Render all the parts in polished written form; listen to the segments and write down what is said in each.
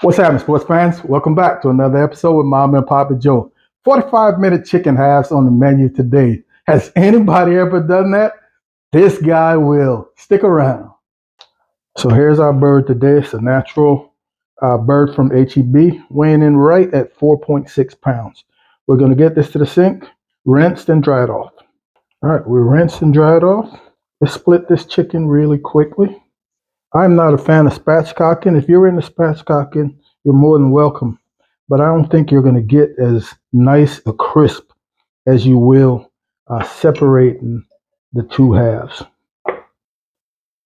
What's happening, sports fans? Welcome back to another episode with Mom and Papa Joe. 45-minute chicken halves on the menu today. Has anybody ever done that? This guy will. Stick around. So here's our bird today. It's a natural bird from HEB, weighing in right at 4.6 pounds. We're going to get this to the sink, rinsed and dried off. All right, we rinsed and dried off. Let's split this chicken really quickly. I'm not a fan of spatchcocking. If you're into spatchcocking, you're more than welcome. But I don't think you're going to get as nice a crisp as you will separating the two halves.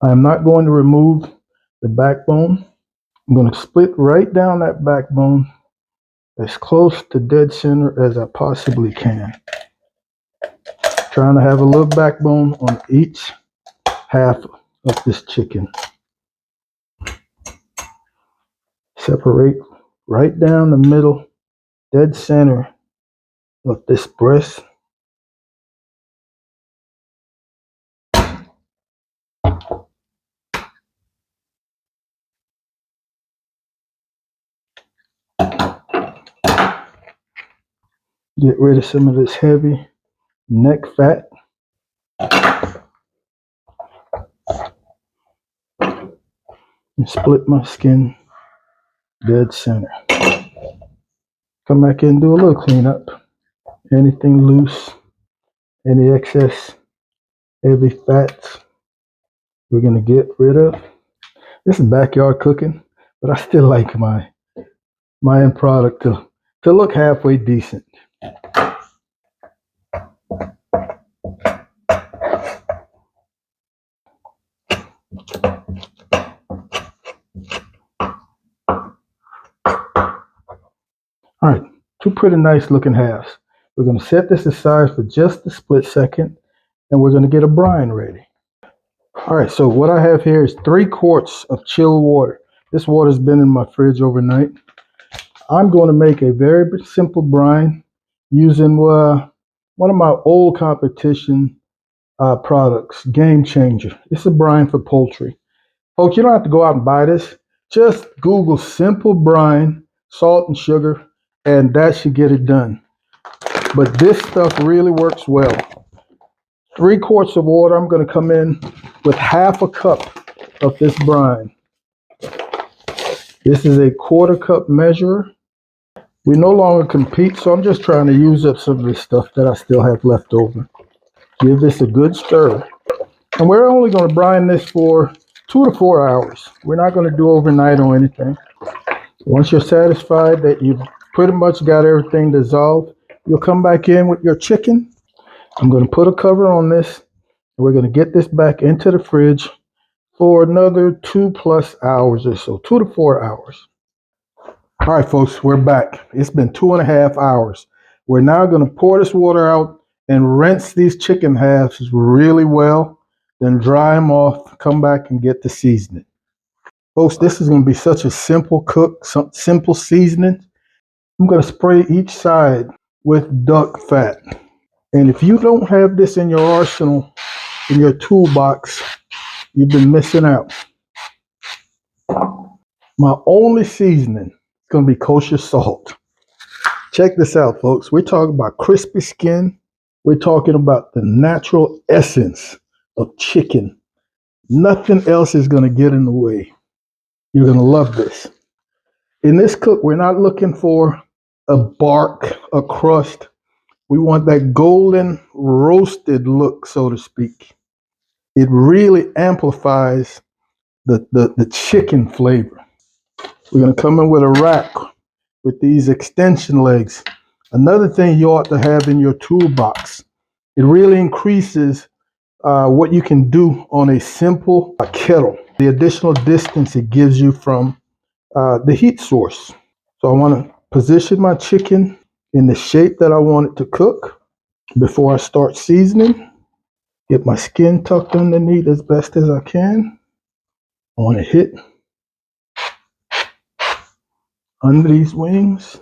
I'm not going to remove the backbone. I'm going to split right down that backbone as close to dead center as I possibly can. Trying to have a little backbone on each half of this chicken. Separate right down the middle, dead center of this breast. Get rid of some of this heavy neck fat. And split my skin dead center. Come back in and do a little cleanup. Anything loose, any excess heavy fats, we're going to get rid of. This is backyard cooking, but I still like my end product to look halfway decent. All right, two pretty nice looking halves. We're going to set this aside for just a split second, and we're going to get a brine ready. All right, so what I have here is 3 quarts of chilled water. This water's been in my fridge overnight. I'm going to make a very simple brine using one of my old competition products, Game Changer. It's a brine for poultry. Folks, you don't have to go out and buy this. Just Google simple brine, salt and sugar, and that should get it done. But this stuff really works well. 3 quarts of water. I'm going to come in with half a cup of this brine. This is a 1/4 cup measure. We no longer compete, so I'm just trying to use up some of this stuff that I still have left over. Give this a good stir. And we're only going to brine this for 2 to 4 hours. We're not going to do overnight or anything. Once you're satisfied that you've pretty much got everything dissolved, you'll come back in with your chicken. I'm going to put a cover on this. And we're going to get this back into the fridge for another 2+ hours or so, 2 to 4 hours. All right, folks, we're back. It's been 2.5 hours. We're now going to pour this water out and rinse these chicken halves really well, then dry them off, come back and get the seasoning. Folks, this is going to be such a simple cook, simple seasoning. I'm going to spray each side with duck fat. And if you don't have this in your arsenal, in your toolbox, you've been missing out. My only seasoning is going to be kosher salt. Check this out, folks. We're talking about crispy skin. We're talking about the natural essence of chicken. Nothing else is going to get in the way. You're going to love this. In this cook, we're not looking for a bark, a crust. We want that golden roasted look, so to speak. It really amplifies the chicken flavor. We're going to come in with a rack with these extension legs. Another thing you ought to have in your toolbox. It really increases what you can do on a simple kettle. The additional distance it gives you from the heat source. So I want to position my chicken in the shape that I want it to cook before I start seasoning. Get my skin tucked underneath as best as I can. I want to hit under these wings.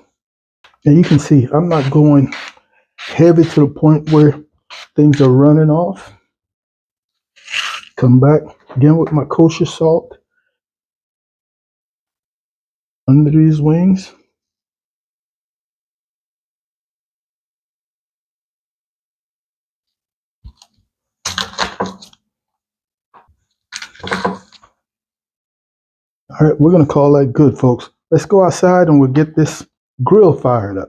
And you can see I'm not going heavy to the point where things are running off. Come back again with my kosher salt. under these wings. All right, we're going to call that good, folks. Let's go outside and we'll get this grill fired up.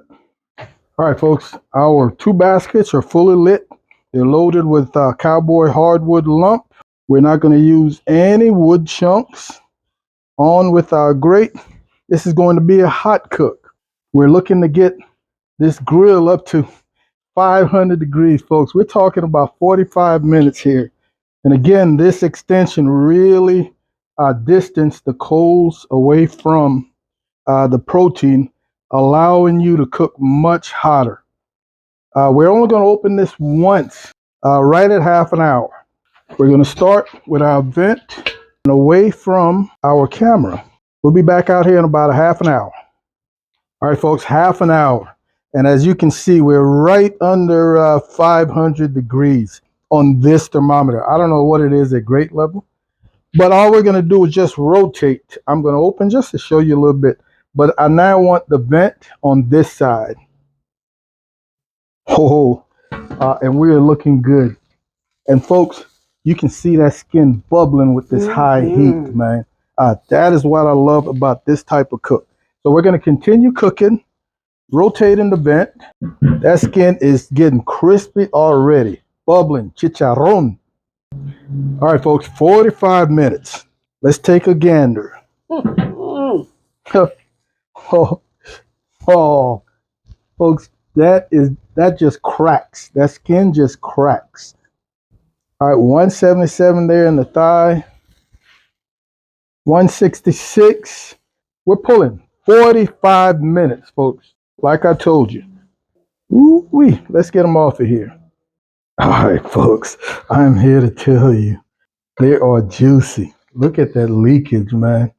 All right, folks, our 2 baskets are fully lit. They're loaded with cowboy hardwood lump. We're not going to use any wood chunks. On with our grate. This is going to be a hot cook. We're looking to get this grill up to 500 degrees, folks. We're talking about 45 minutes here. And again, this extension really distanced the coals away from the protein, allowing you to cook much hotter. We're only going to open this once, right at half an hour. We're going to start with our vent and away from our camera. We'll be back out here in about a half an hour. All right, folks, half an hour. And as you can see, we're right under 500 degrees on this thermometer. I don't know what it is at grate level, but all we're going to do is just rotate. I'm going to open just to show you a little bit, but I now want the vent on this side. Oh, and we're looking good. And folks, you can see that skin bubbling with this high heat, man. That is what I love about this type of cook. So we're going to continue cooking, rotating the vent. That skin is getting crispy already, bubbling, chicharron. All right, folks, 45 minutes. Let's take a gander. oh, oh, folks, that just cracks. That skin just cracks. All right, 177 there in the thigh. 166. We're pulling 45 minutes, folks. Like I told you. Ooh-wee. Let's get them off of here. All right, folks. I'm here to tell you, they are juicy. Look at that leakage, man.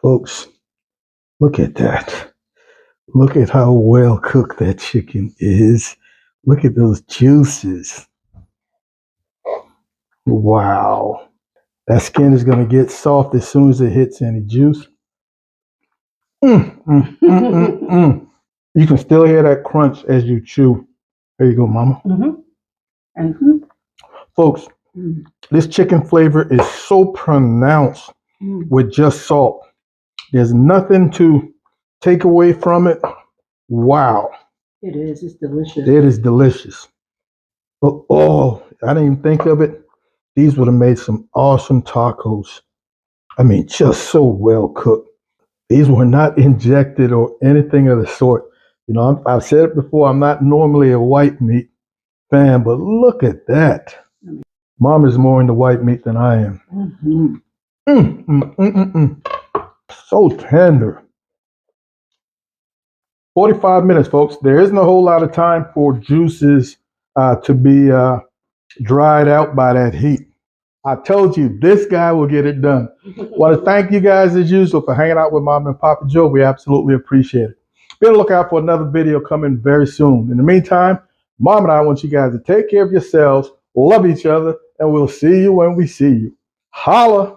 Folks, look at that. Look at how well cooked that chicken is. Look at those juices. Wow. That skin is going to get soft as soon as it hits any juice. You can still hear that crunch as you chew. There you go, mama. Folks, this chicken flavor is so pronounced with just salt. There's nothing to take away from it. Wow. It is. It's delicious. It is delicious. Oh, I didn't even think of it. These would have made some awesome tacos. I mean, just so well cooked. These were not injected or anything of the sort. You know, I've said it before, I'm not normally a white meat fan, but look at that. Mom is more into white meat than I am. So tender. 45 minutes, folks. There isn't a whole lot of time for juices to be dried out by that heat. I told you, this guy will get it done. Want to thank you guys as usual for hanging out with Mom and Papa Joe. We absolutely appreciate it. Be on the lookout for another video coming very soon. In the meantime, Mom and I want you guys to take care of yourselves, love each other, and we'll see you when we see you. Holla!